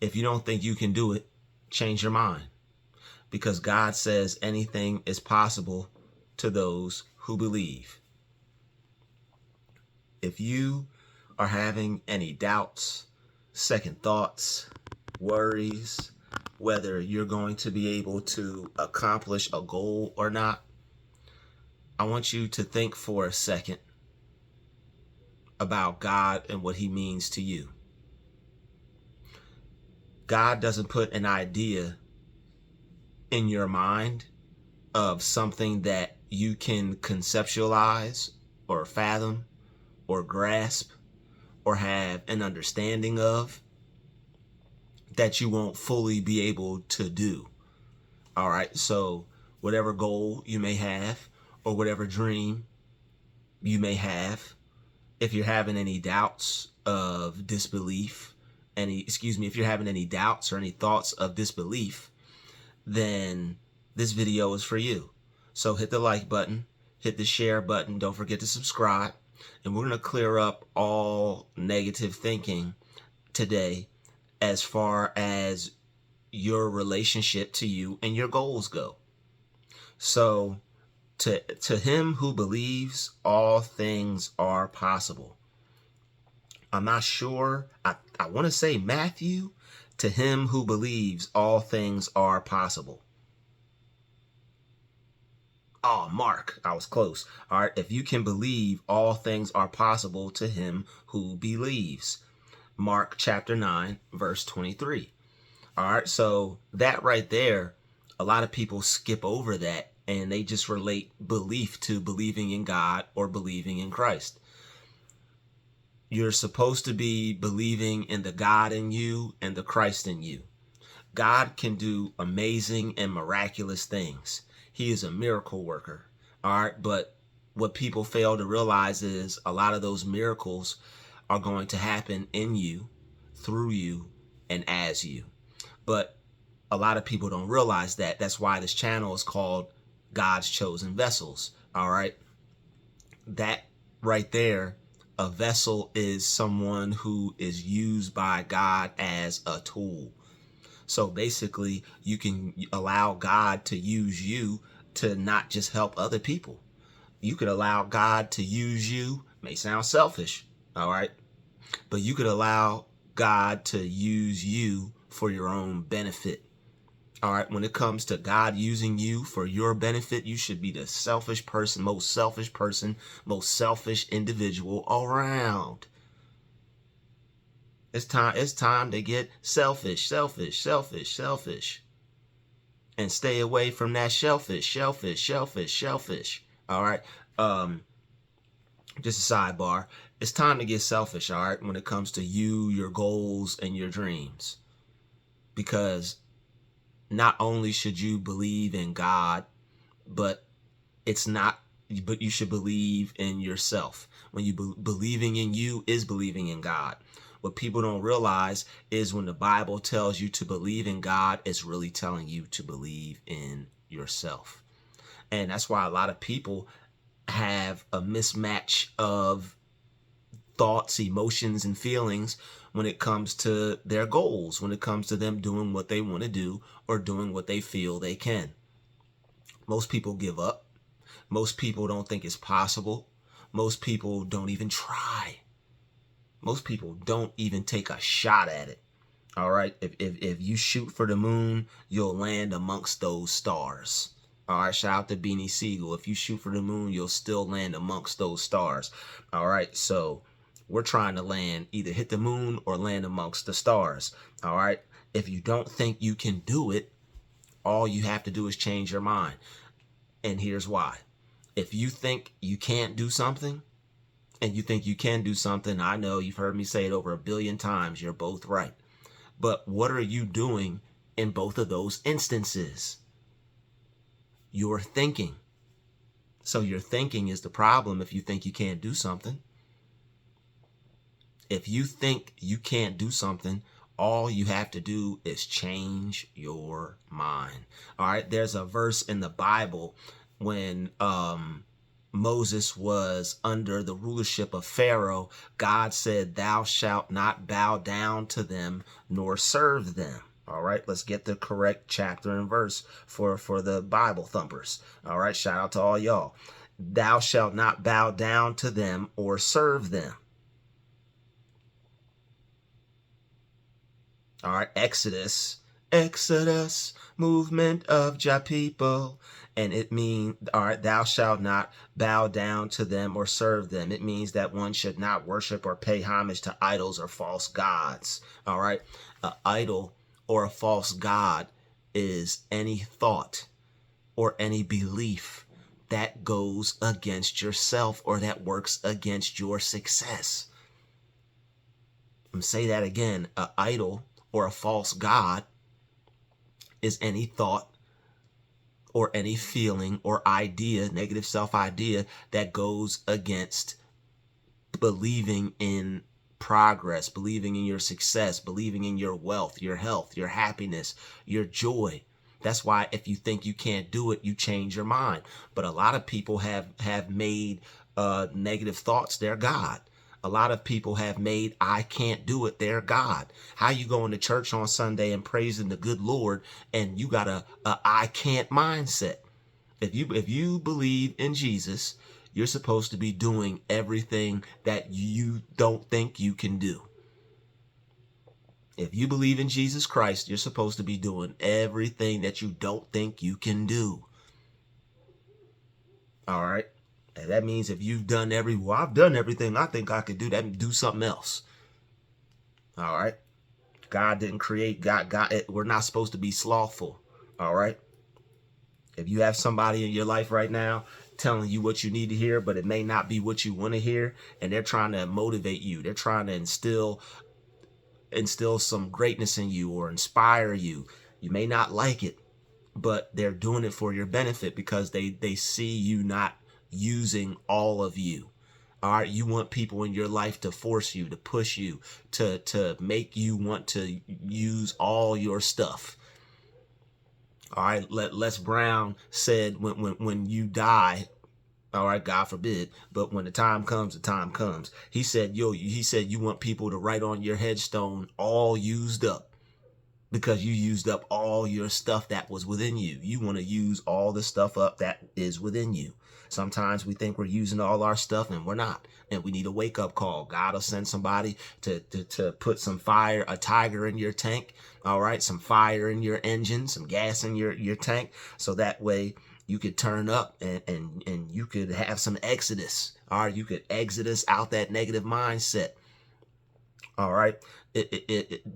If you don't think you can do it, change your mind. Because God says anything is possible to those who believe. If you are having any doubts, second thoughts, worries, whether you're going to be able to accomplish a goal or not, I want you to think for a second about God and what he means to you. God doesn't put an idea in your mind of something that you can conceptualize or fathom or grasp or have an understanding of that you won't fully be able to do. All right, so whatever goal you may have or whatever dream you may have, if you're having any doubts of disbelief, if you're having any doubts or any thoughts of disbelief, then this video is for you. So hit the like button, hit the share button, don't forget to subscribe, and we're going to clear up all negative thinking today as far as your relationship to you and your goals go. So to him who believes, all things are possible. I'm not sure. I want to say Matthew. To him who believes, all things are possible. Oh, Mark, I was close. All right, if you can believe, all things are possible to him who believes. Mark chapter 9, verse 23. All right, so that right there, a lot of people skip over that and they just relate belief to believing in God or believing in Christ. You're supposed to be believing in the God in you and the Christ in you. God can do amazing and miraculous things. He is a miracle worker. All right, but what people fail to realize is a lot of those miracles are going to happen in you, through you, and as you. But a lot of people don't realize that. That's why this channel is called God's Chosen Vessels. All right, that right there, a vessel is someone who is used by God as a tool. So basically, you can allow God to use you to not just help other people. You could allow God to use you. May sound selfish, all right? But you could allow God to use you for your own benefit. All right, when it comes to God using you for your benefit, you should be the most selfish individual around. It's time to get selfish. And stay away from that shellfish. All right. Just a sidebar. It's time to get selfish, all right, when it comes to you, your goals, and your dreams. Because not only should you believe in God, but you should believe in yourself. When you believing in you is believing in God. What people don't realize is when the Bible tells you to believe in God, it's really telling you to believe in yourself. And that's why a lot of people have a mismatch of thoughts, emotions, and feelings when it comes to their goals, when it comes to them doing what they want to do or doing what they feel they can. Most people give up. Most people don't think it's possible. Most people don't even try. Most people don't even take a shot at it. All right. If you shoot for the moon, you'll land amongst those stars. All right. Shout out to Beanie Siegel. If you shoot for the moon, you'll still land amongst those stars. All right. So we're trying to land, either hit the moon or land amongst the stars. All right. If you don't think you can do it, all you have to do is change your mind. And here's why. If you think you can't do something, and you think you can do something, I know you've heard me say it over 1 billion times, you're both right. But what are you doing in both of those instances? You're thinking. So your thinking is the problem if you think you can't do something. If you think you can't do something, all you have to do is change your mind. All right, there's a verse in the Bible when Moses was under the rulership of Pharaoh, God said, thou shalt not bow down to them nor serve them. All right, let's get the correct chapter and verse for the Bible thumpers. All right, shout out to all y'all. Thou shalt not bow down to them or serve them. All right, Exodus, movement of Jah people. And it means, all right, thou shalt not bow down to them or serve them. It means that one should not worship or pay homage to idols or false gods. All right, an idol or a false god is any thought or any belief that goes against yourself or that works against your success. I'm gonna say that again. An idol or a false god is any thought or any feeling or idea, negative self-idea, that goes against believing in progress, believing in your success, believing in your wealth, your health, your happiness, your joy. That's why if you think you can't do it, you change your mind. But a lot of people have made negative thoughts their God. A lot of people have made I can't do it their God. How you going to church on Sunday and praising the good Lord and you got a I can't mindset? If you believe in Jesus, you're supposed to be doing everything that you don't think you can do. If you believe in Jesus Christ, you're supposed to be doing everything that you don't think you can do. All right. And that means if you've done I've done everything I think I could do, that do something else. All right. God didn't create, God, we're not supposed to be slothful. All right. If you have somebody in your life right now telling you what you need to hear, but it may not be what you want to hear, and they're trying to motivate you, they're trying to instill some greatness in you or inspire you. You may not like it, but they're doing it for your benefit because they see you not using all of you. All right, you want people in your life to force you, to push you, to make you want to use all your stuff. All right, Les Brown said when you die, all right, God forbid, but when the time comes, the time comes. He said, you want people to write on your headstone, all used up, because you used up all your stuff that was within you. You want to use all the stuff up that is within you. Sometimes we think we're using all our stuff and we're not. And we need a wake-up call. God will send somebody to put some fire, a tiger in your tank, all right, some fire in your engine, some gas in your tank, so that way you could turn up and you could have some exodus. All right, you could exodus out that negative mindset. All right.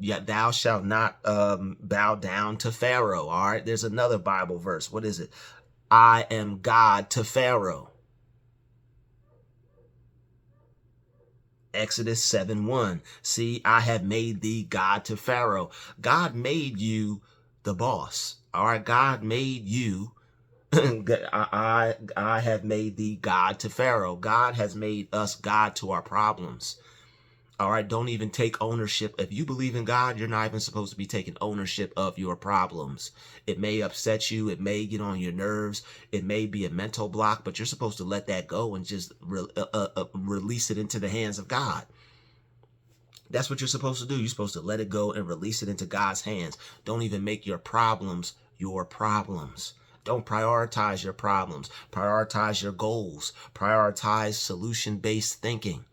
Yeah, thou shalt not bow down to Pharaoh. All right. There's another Bible verse. What is it? I am God to Pharaoh. Exodus 7:1. See, I have made thee God to Pharaoh. God made you the boss. All right. God made you. I have made thee God to Pharaoh. God has made us God to our problems. All right, don't even take ownership. If you believe in God, you're not even supposed to be taking ownership of your problems. It may upset you. It may get on your nerves. It may be a mental block, but you're supposed to let that go and just release it into the hands of God. That's what you're supposed to do. You're supposed to let it go and release it into God's hands. Don't even make your problems your problems. Don't prioritize your problems. Prioritize your goals. Prioritize solution-based thinking.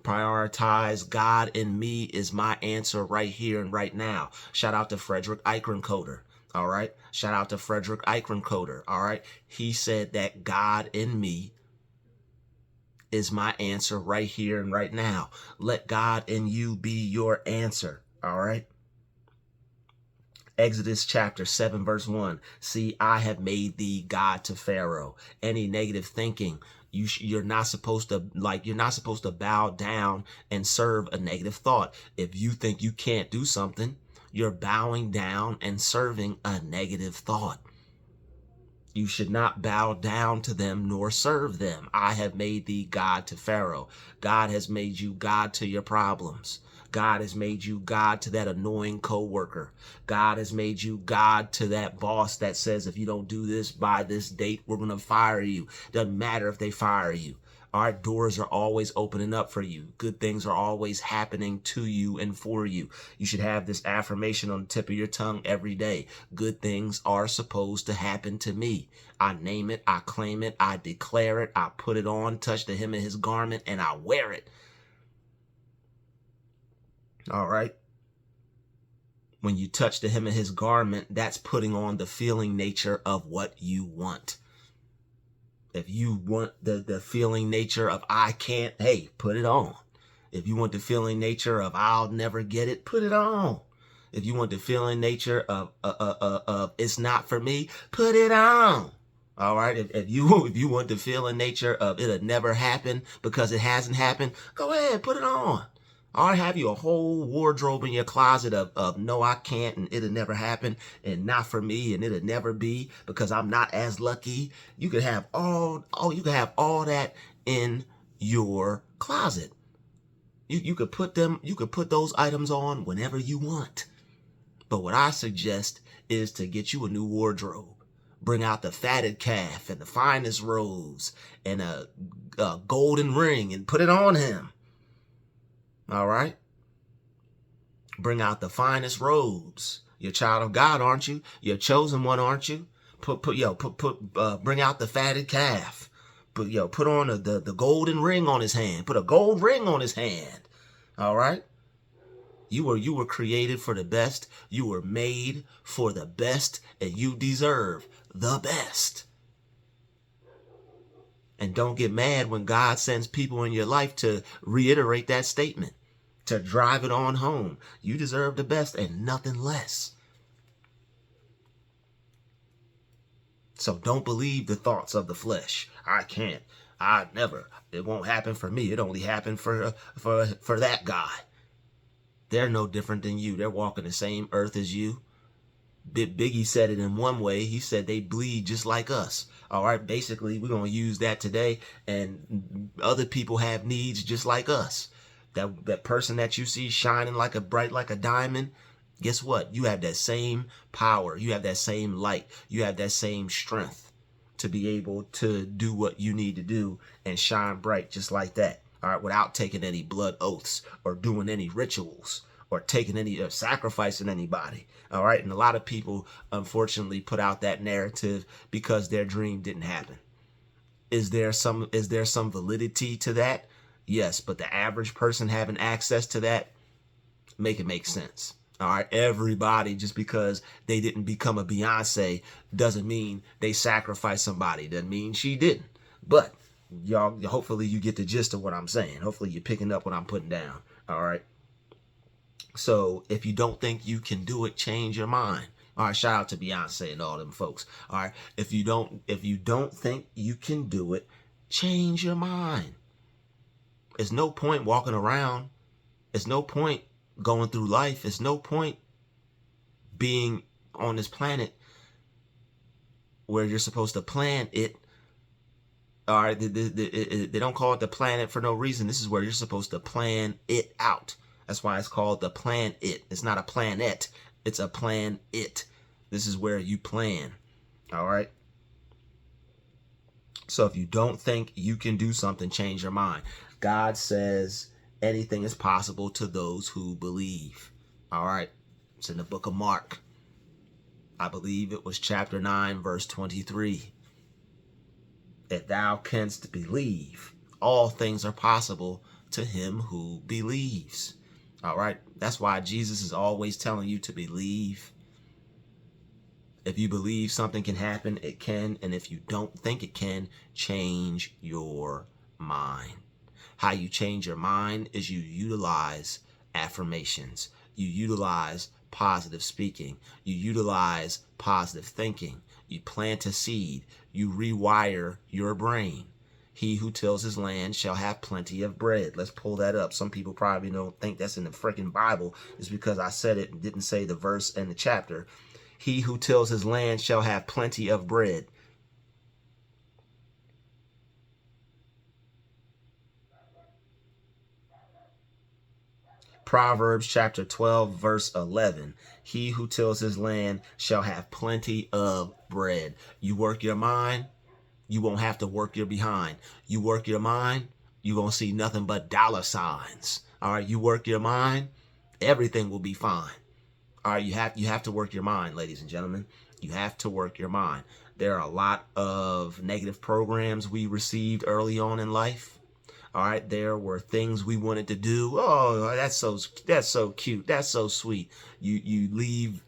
Prioritize God in me is my answer right here and right now. Shout out to Frederick Eichencoder. All right. Shout out to Frederick Eichencoder. All right. He said that God in me is my answer right here and right now. Let God in you be your answer. All right. Exodus chapter 7 verse 1. See, I have made thee God to Pharaoh. Any negative thinking, you're not supposed to bow down and serve a negative thought. If you think you can't do something, you're bowing down and serving a negative thought. You should not bow down to them nor serve them. I have made thee God to Pharaoh. God has made you God to your problems. God has made you God to that annoying coworker. God has made you God to that boss that says, if you don't do this by this date, we're going to fire you. Doesn't matter if they fire you. Our doors are always opening up for you. Good things are always happening to you and for you. You should have this affirmation on the tip of your tongue every day. Good things are supposed to happen to me. I name it, I claim it, I declare it, I put it on, touch the hem of his garment, and I wear it. All right? When you touch the hem of his garment, that's putting on the feeling nature of what you want. If you want the feeling nature of I can't, hey, put it on. If you want the feeling nature of I'll never get it, put it on. If you want the feeling nature of it's not for me, put it on. All right. If you want the feeling nature of it'll never happen because it hasn't happened, go ahead, put it on. I'll have you a whole wardrobe in your closet of no, I can't, and it'll never happen, and not for me, and it'll never be because I'm not as lucky. You could have all that in your closet. You could put those items on whenever you want. But what I suggest is to get you a new wardrobe. Bring out the fatted calf and the finest rose and a golden ring and put it on him. All right. Bring out the finest robes. You're a child of God, aren't you? You're a chosen one, aren't you? Bring out the fatted calf. Put on the golden ring on his hand. Put a gold ring on his hand. All right. You were created for the best. You were made for the best, and you deserve the best. And don't get mad when God sends people in your life to reiterate that statement, to drive it on home. You deserve the best and nothing less. So don't believe the thoughts of the flesh. I can't. I never. It won't happen for me. It only happened for that guy. They're no different than you. They're walking the same earth as you. Biggie said it in one way. He said they bleed just like us. All right, basically, we're going to use that today. And other people have needs just like us. That person that you see shining bright like a diamond, guess what? You have that same power. You have that same light. You have that same strength to be able to do what you need to do and shine bright just like that. All right, without taking any blood oaths or doing any rituals or taking any or sacrificing anybody. All right. And a lot of people, unfortunately, put out that narrative because their dream didn't happen. Is there some validity to that? Yes. But the average person having access to that, make it make sense. All right. Everybody, just because they didn't become a Beyonce doesn't mean they sacrificed somebody. Doesn't mean she didn't. But y'all, hopefully you get the gist of what I'm saying. Hopefully you're picking up what I'm putting down. All right. So if you don't think you can do it, change your mind. All right, shout out to Beyonce and all them folks. All right, if you don't think you can do it, change your mind. There's no point walking around. There's no point going through life. There's no point being on this planet where you're supposed to plan it. All right, they don't call it the planet for no reason. This is where you're supposed to plan it out. That's why it's called the plan it. It's not a planet. It's a plan it. This is where you plan. All right. So if you don't think you can do something, change your mind. God says anything is possible to those who believe. All right. It's in the book of Mark. I believe it was chapter 9, verse 23. If thou canst believe, all things are possible to him who believes. All right. That's why Jesus is always telling you to believe. If you believe something can happen, it can. And if you don't think it can, change your mind. How you change your mind is you utilize affirmations. You utilize positive speaking. You utilize positive thinking. You plant a seed. You rewire your brain. He who tills his land shall have plenty of bread. Let's pull that up. Some people probably don't think that's in the freaking Bible. It's because I said it and didn't say the verse and the chapter. He who tills his land shall have plenty of bread. Proverbs chapter 12, verse 11. He who tills his land shall have plenty of bread. You work your mind, you won't have to work your behind. You work your mind, you won't see nothing but dollar signs. All right, you work your mind, everything will be fine. All right, you have to work your mind, ladies and gentlemen. You have to work your mind. There are a lot of negative programs we received early on in life. All right, there were things we wanted to do. Oh, that's so cute. That's so sweet. You leave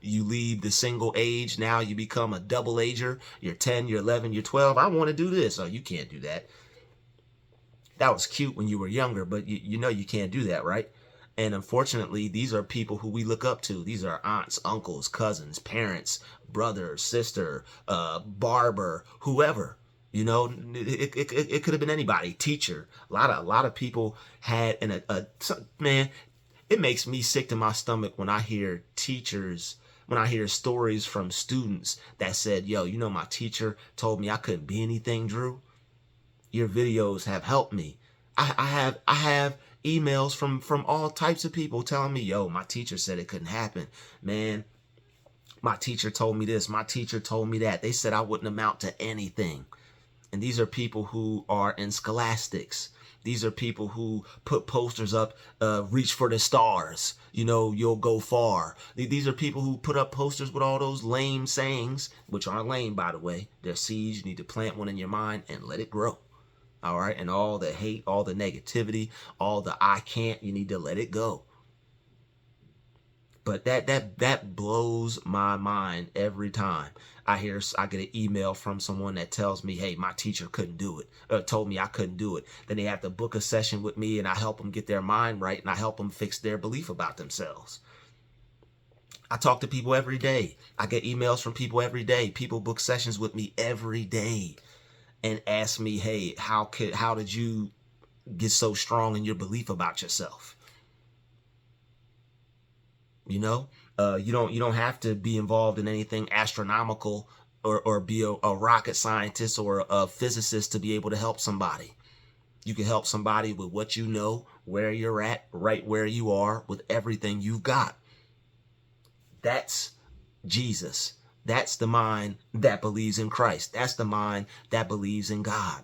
the single age. Now you become a double ager. You're 10, you're 11, you're 12. I want to do this. Oh, you can't do that. That was cute when you were younger, but you know you can't do that, right? And unfortunately, these are people who we look up to. These are aunts, uncles, cousins, parents, brother, sister, barber, whoever. You know, it could have been anybody, teacher. A lot of people had man, it makes me sick to my stomach when I hear teachers, when I hear stories from students that said, yo, you know, my teacher told me I couldn't be anything, Drew. Your videos have helped me. I have emails from all types of people telling me, yo, my teacher said it couldn't happen. Man, my teacher told me this. My teacher told me that. They said I wouldn't amount to anything. And these are people who are in scholastics. These are people who put posters up, reach for the stars, you know, you'll go far. These are people who put up posters with all those lame sayings, which aren't lame, by the way. They're seeds. You need to plant one in your mind and let it grow. All right. And all the hate, all the negativity, all the I can't, you need to let it go. But that blows my mind every time I get an email from someone that tells me, hey, my teacher couldn't do it, or told me I couldn't do it. Then they have to book a session with me and I help them get their mind right and I help them fix their belief about themselves. I talk to people every day. I get emails from people every day. People book sessions with me every day and ask me, hey, how did you get so strong in your belief about yourself? You know, you don't have to be involved in anything astronomical or be a rocket scientist or a physicist to be able to help somebody. You can help somebody with what you know, where you're at, right where you are, with everything you've got. That's Jesus. That's the mind that believes in Christ. That's the mind that believes in God.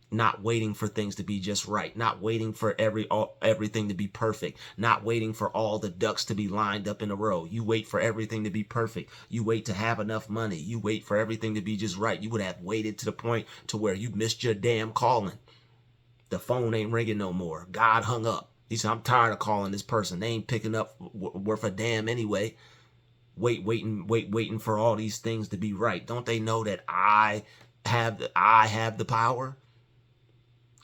Not waiting for things to be just right, not waiting for everything to be perfect, not waiting for all the ducks to be lined up in a row. You wait for everything to be perfect. You wait to have enough money. You wait for everything to be just right. You would have waited to the point to where you missed your damn calling. The phone ain't ringing no more. God hung up. He said, I'm tired of calling this person. They ain't picking up worth a damn anyway. Waiting for all these things to be right. Don't they know that I have the power?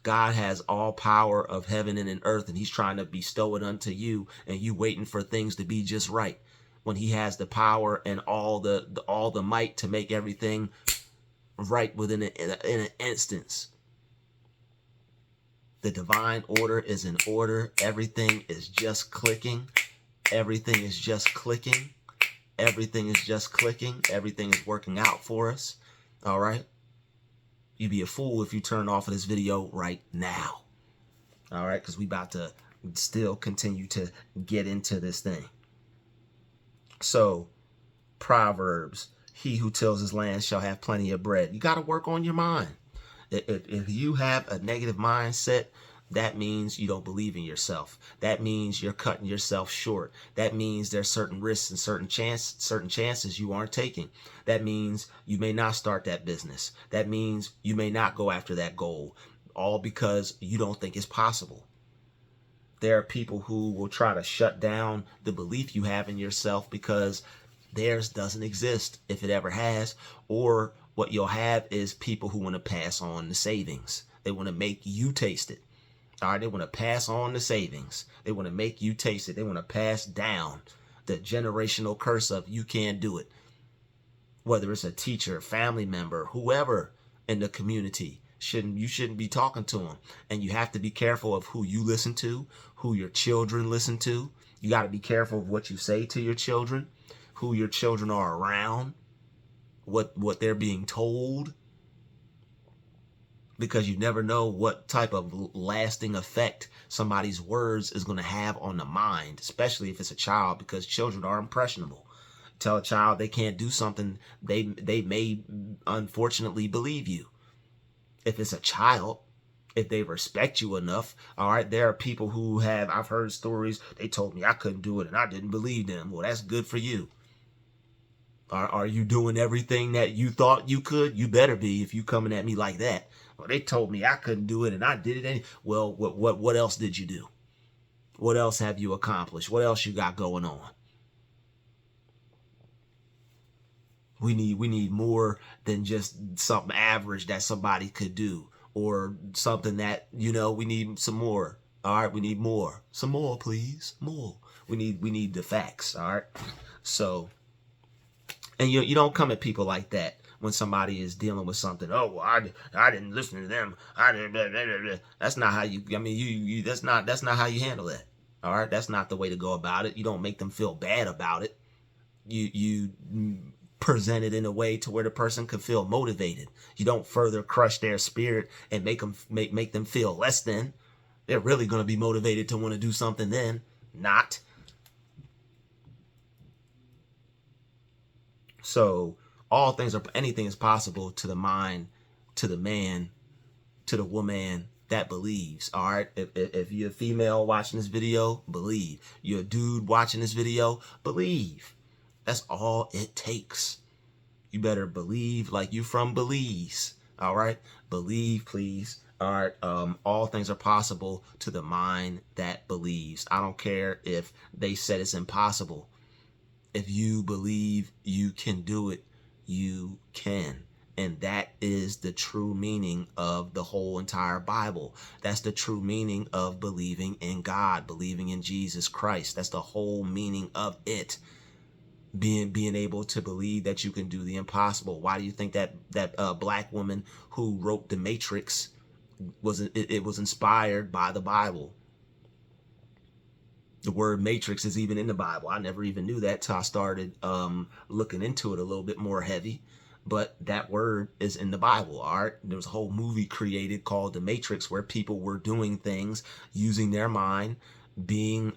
God has all power of heaven and in earth, and he's trying to bestow it unto you, and you waiting for things to be just right, when he has the power and all the might to make everything right within an instance. The divine order is in order. Everything is just clicking. Everything is just clicking. Everything is just clicking. Everything is working out for us. All right. You'd be a fool if you turn off of this video right now. All right, because we about to still continue to get into this thing. So, Proverbs, he who tills his land shall have plenty of bread. You got to work on your mind. If you have a negative mindset, that means you don't believe in yourself. That means you're cutting yourself short. That means there's certain risks and certain chances you aren't taking. That means you may not start that business. That means you may not go after that goal, all because you don't think it's possible. There are people who will try to shut down the belief you have in yourself because theirs doesn't exist, if it ever has. Or what you'll have is people who want to pass on the savings. They want to make you taste it. All right, they want to pass on the savings. They want to make you taste it. They want to pass down the generational curse of you can't do it. Whether it's a teacher, family member, whoever in the community, you shouldn't be talking to them. And you have to be careful of who you listen to, who your children listen to. You got to be careful of what you say to your children, who your children are around, what they're being told. because you never know what type of lasting effect somebody's words is going to have on the mind, especially if it's a child, because children are impressionable. Tell a child they can't do something, they may unfortunately believe you. If it's a child, if they respect you enough, all right, there are people who have, I've heard stories, they told me I couldn't do it and I didn't believe them. Well, that's good for you. Are you doing everything that you thought you could? You better be, if you coming at me like that. Well, they told me I couldn't do it and I did it. Well, what else did you do? What else have you accomplished? What else you got going on? We need more than just something average that somebody could do, or something that, we need some more. All right, we need more. Some more, please. More. We need the facts, all right? So, and you don't come at people like that when somebody is dealing with something. Oh, well, I didn't listen to them. I didn't. Blah, blah, blah, blah. That's not how you. I mean, you. That's not how you handle that. All right, that's not the way to go about it. You don't make them feel bad about it. You present it in a way to where the person can feel motivated. You don't further crush their spirit and make them feel less than. They're really going to be motivated to want to do something then. Not. So anything is possible to the mind, to the man, to the woman that believes. All right. If you're a female watching this video, believe. You're a dude watching this video, believe. That's all it takes. You better believe like you from Belize. All right. Believe, please. All right. All things are possible to the mind that believes. I don't care if they said it's impossible. If you believe you can do it, you can. And that is the true meaning of the whole entire Bible. That's the true meaning of believing in God, believing in Jesus Christ. That's the whole meaning of it. Being able to believe that you can do the impossible. Why do you think that black woman who wrote The Matrix was inspired by the Bible? The word matrix is even in the Bible. I never even knew that till I started looking into it a little bit more heavy. But that word is in the Bible, all right? There was a whole movie created called The Matrix where people were doing things using their mind, being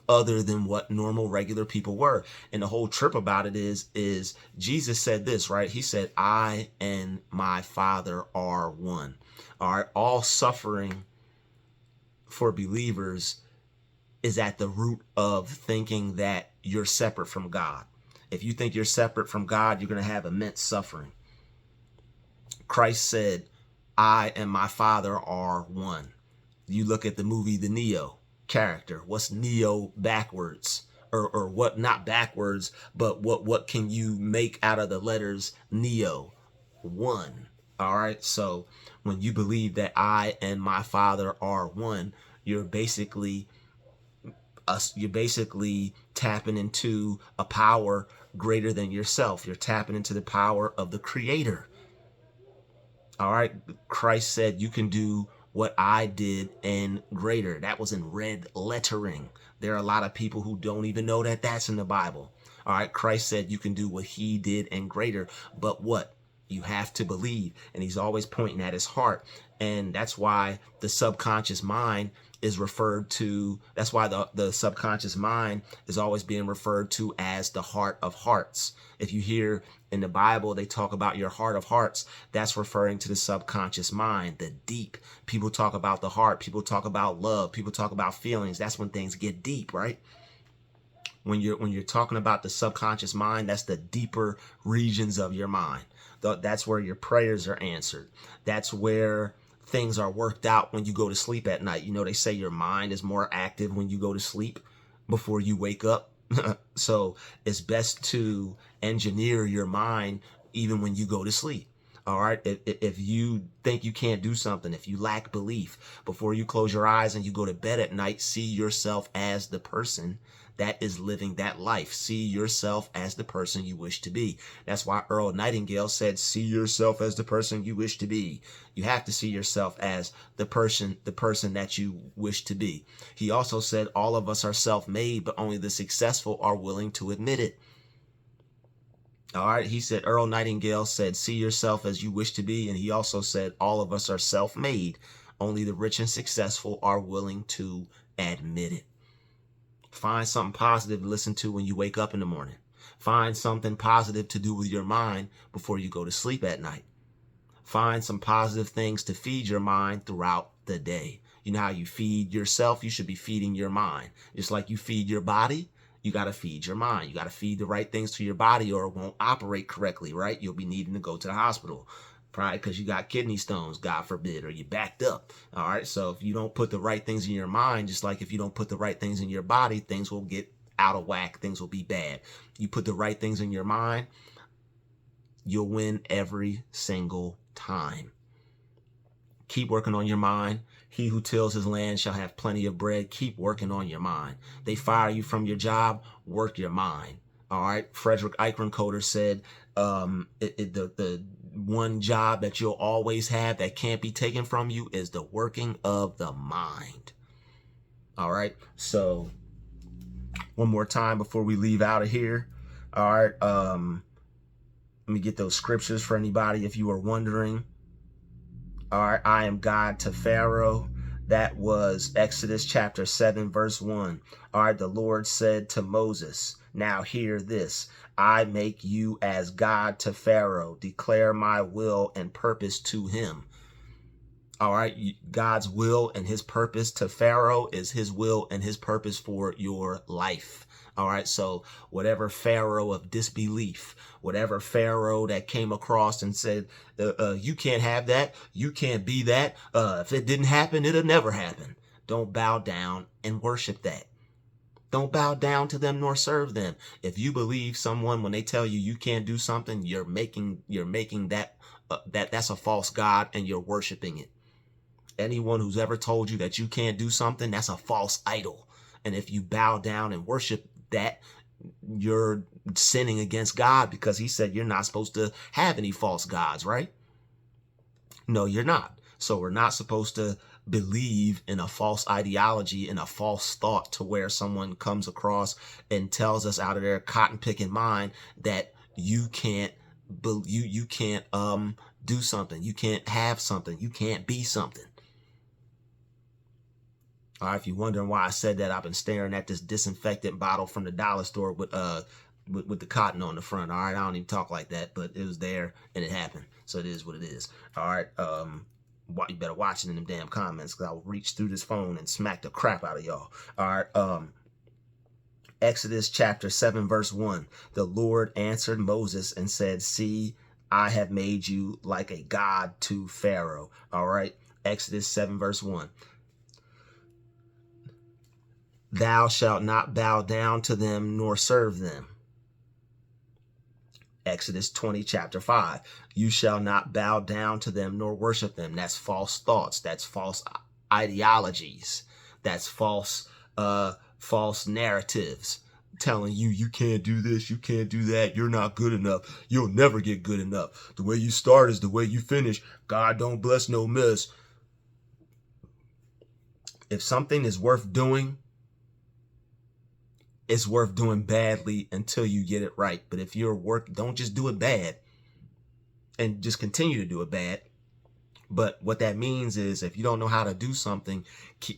other than what normal regular people were. And the whole trip about it is Jesus said this, right? He said, I and my Father are one. All right, all suffering for believers is at the root of thinking that you're separate from God. If you think you're separate from God, you're going to have immense suffering. Christ said, I and my Father are one. You look at the movie The Neo character. What's Neo backwards? Or what, not backwards, but what can you make out of the letters Neo? One. All right. So when you believe that I and my Father are one, you're basically tapping into a power greater than yourself. You're tapping into the power of the Creator. All right. Christ said you can do what I did and greater. That was in red lettering. There are a lot of people who don't even know that that's in the Bible. All right. Christ said you can do what he did and greater. But what? You have to believe. And he's always pointing at his heart. And that's why the subconscious mind is referred to. That's why the subconscious mind is always being referred to as the heart of hearts. If you hear in the Bible, they talk about your heart of hearts. That's referring to the subconscious mind, the deep. People talk about the heart. People talk about love. People talk about feelings. That's when things get deep, right? When you're talking about the subconscious mind, that's the deeper regions of your mind. That's where your prayers are answered. That's where things are worked out when you go to sleep at night. You know, they say your mind is more active when you go to sleep before you wake up. So it's best to engineer your mind even when you go to sleep. All right. If you think you can't do something, if you lack belief, before you close your eyes and you go to bed at night, see yourself as the person that is living that life. See yourself as the person you wish to be. That's why Earl Nightingale said, see yourself as the person you wish to be. You have to see yourself as the person that you wish to be. He also said, all of us are self-made, but only the successful are willing to admit it. All right. He said, Earl Nightingale said, see yourself as you wish to be. And he also said, all of us are self-made. Only the rich and successful are willing to admit it. Find something positive to listen to when you wake up in the morning. Find something positive to do with your mind before you go to sleep at night. Find some positive things to feed your mind throughout the day. You know how you feed yourself? You should be feeding your mind. Just like you feed your body, you got to feed your mind. You got to feed the right things to your body or it won't operate correctly, right? You'll be needing to go to the hospital. Probably because you got kidney stones, God forbid, or you backed up. All right. So if you don't put the right things in your mind, just like if you don't put the right things in your body, things will get out of whack. Things will be bad. You put the right things in your mind, you'll win every single time. Keep working on your mind. He who tills his land shall have plenty of bread. Keep working on your mind. They fire you from your job, work your mind. All right. Frederick Eichencoder said, the one job that you'll always have that can't be taken from you is the working of the mind. All right. So one more time before we leave out of here. All right. Let me get those scriptures for anybody if you are wondering. All right, I am God to Pharaoh. That was Exodus chapter 7, verse 1. All right, the Lord said to Moses, now hear this. I make you as God to Pharaoh. Declare my will and purpose to him. All right, God's will and his purpose to Pharaoh is his will and his purpose for your life. All right, so whatever Pharaoh of disbelief, whatever Pharaoh that came across and said, you can't have that, you can't be that, if it didn't happen, it'll never happen. Don't bow down and worship that. Don't bow down to them nor serve them. If you believe someone when they tell you you can't do something, you're making that that's a false god and you're worshiping it. Anyone who's ever told you that you can't do something, that's a false idol. And if you bow down and worship that, you're sinning against God because he said you're not supposed to have any false gods, right? No, you're not. So we're not supposed to believe in a false ideology and a false thought to where someone comes across and tells us out of their cotton picking mind that you can't do something, you can't have something, you can't be something. All right, if you're wondering why I said that, I've been staring at this disinfectant bottle from the dollar store with the cotton on the front. All right, I don't even talk like that, but it was there and it happened. So it is what it is. All right, you better watch it in them damn comments because I will reach through this phone and smack the crap out of y'all. All right, Exodus chapter 7, verse 1. The Lord answered Moses and said, see, I have made you like a god to Pharaoh. All right, Exodus 7, verse 1. Thou shalt not bow down to them nor serve them. Exodus 20, chapter 5. You shall not bow down to them nor worship them. That's false thoughts. That's false ideologies. That's false narratives telling you you can't do this, you can't do that, you're not good enough, you'll never get good enough. The way you start is the way you finish. God don't bless no mess. If something is worth doing, it's worth doing badly until you get it right. But if you're don't just do it bad and just continue to do it bad. But what that means is if you don't know how to do something,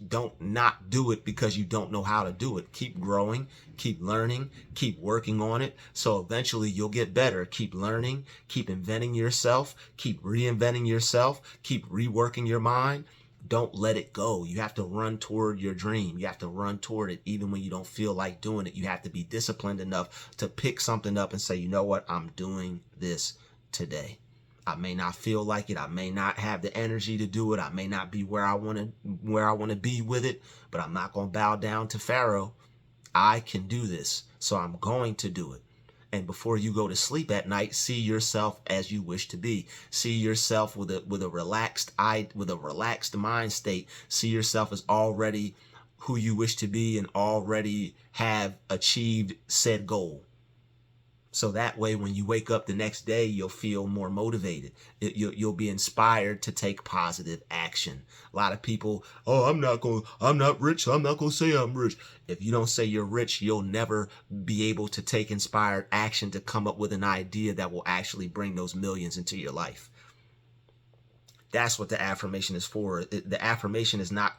don't not do it because you don't know how to do it. Keep growing, keep learning, keep working on it. So eventually you'll get better. Keep learning, keep inventing yourself, keep reinventing yourself, keep reworking your mind. Don't let it go. You have to run toward your dream. You have to run toward it even when you don't feel like doing it. You have to be disciplined enough to pick something up and say, you know what? I'm doing this today. I may not feel like it. I may not have the energy to do it. I may not be where I want to be with it, but I'm not going to bow down to Pharaoh. I can do this, so I'm going to do it. And before you go to sleep at night, see yourself as you wish to be. See yourself with a relaxed mind state. See yourself as already who you wish to be and already have achieved said goal. So that way, when you wake up the next day, you'll feel more motivated. You'll be inspired to take positive action. A lot of people, oh, I'm not rich, so I'm not going to say I'm rich. If you don't say you're rich, you'll never be able to take inspired action to come up with an idea that will actually bring those millions into your life. That's what the affirmation is for. The affirmation is not,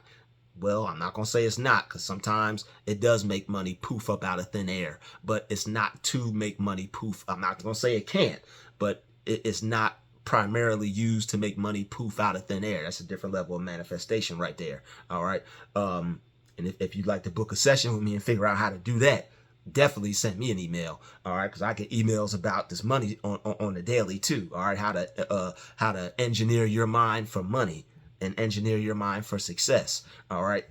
well, I'm not going to say it's not, because sometimes it does make money poof up out of thin air, but it's not to make money poof. I'm not going to say it can't, but it's not primarily used to make money poof out of thin air. That's a different level of manifestation right there. All right. And if you'd like to book a session with me and figure out how to do that, definitely send me an email. All right, because I get emails about this money on the daily too. All right, how to engineer your mind for money and engineer your mind for success. All right.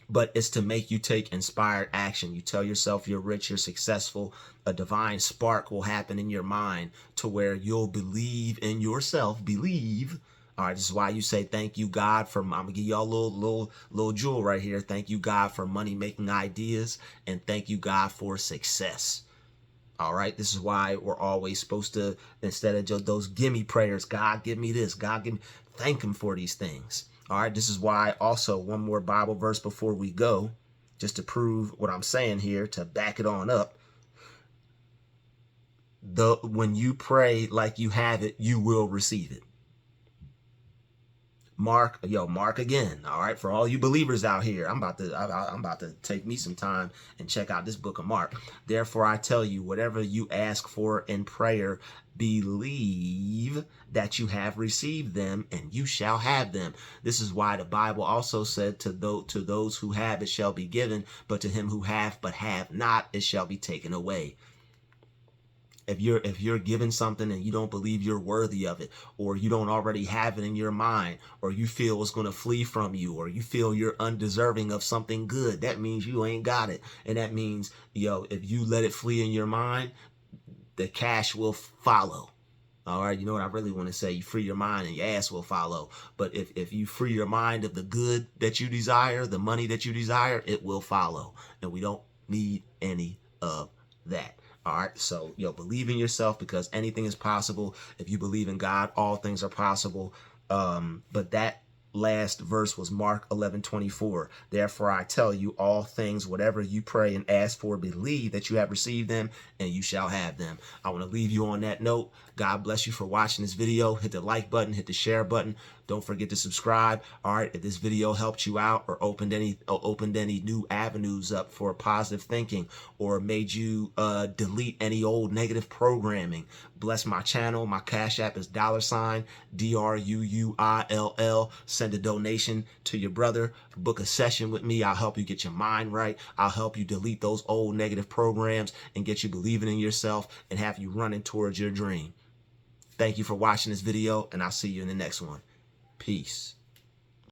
But it's to make you take inspired action. You tell yourself you're rich, you're successful. A divine spark will happen in your mind to where you'll believe in yourself. Believe. All right, this is why you say thank you, God, for, I'm gonna give y'all a little jewel right here. Thank you, God, for money making ideas, and thank you, God, for success. All right, this is why we're always supposed to, instead of just those gimme prayers, God, give me this, God, give me, thank him for these things. All right, this is why also, one more Bible verse before we go, just to prove what I'm saying here, to back it on up. When you pray like you have it, you will receive it. Mark again. All right, for all you believers out here, I'm about to take me some time and check out this book of Mark. Therefore, I tell you, whatever you ask for in prayer, believe that you have received them, and you shall have them. This is why the Bible also said, to those who have, it shall be given, but to him who have but have not, it shall be taken away. If you're given something and you don't believe you're worthy of it, or you don't already have it in your mind, or you feel it's going to flee from you, or you feel you're undeserving of something good, that means you ain't got it. And that means, if you let it flee in your mind, the cash will follow. All right, you know what I really want to say? You free your mind and your ass will follow. But if you free your mind of the good that you desire, the money that you desire, it will follow. And we don't need any of that. All right, so believe in yourself, because anything is possible. If you believe in God, all things are possible. But that last verse was Mark 11:24. Therefore, I tell you, all things, whatever you pray and ask for, believe that you have received them, and you shall have them. I want to leave you on that note. God bless you for watching this video. Hit the like button, hit the share button. Don't forget to subscribe. All right, if this video helped you out or opened any new avenues up for positive thinking, or made you delete any old negative programming, bless my channel. My Cash App is $DRUUILL. Send a donation to your brother. Book a session with me. I'll help you get your mind right. I'll help you delete those old negative programs and get you believing in yourself and have you running towards your dream. Thank you for watching this video, and I'll see you in the next one. Peace.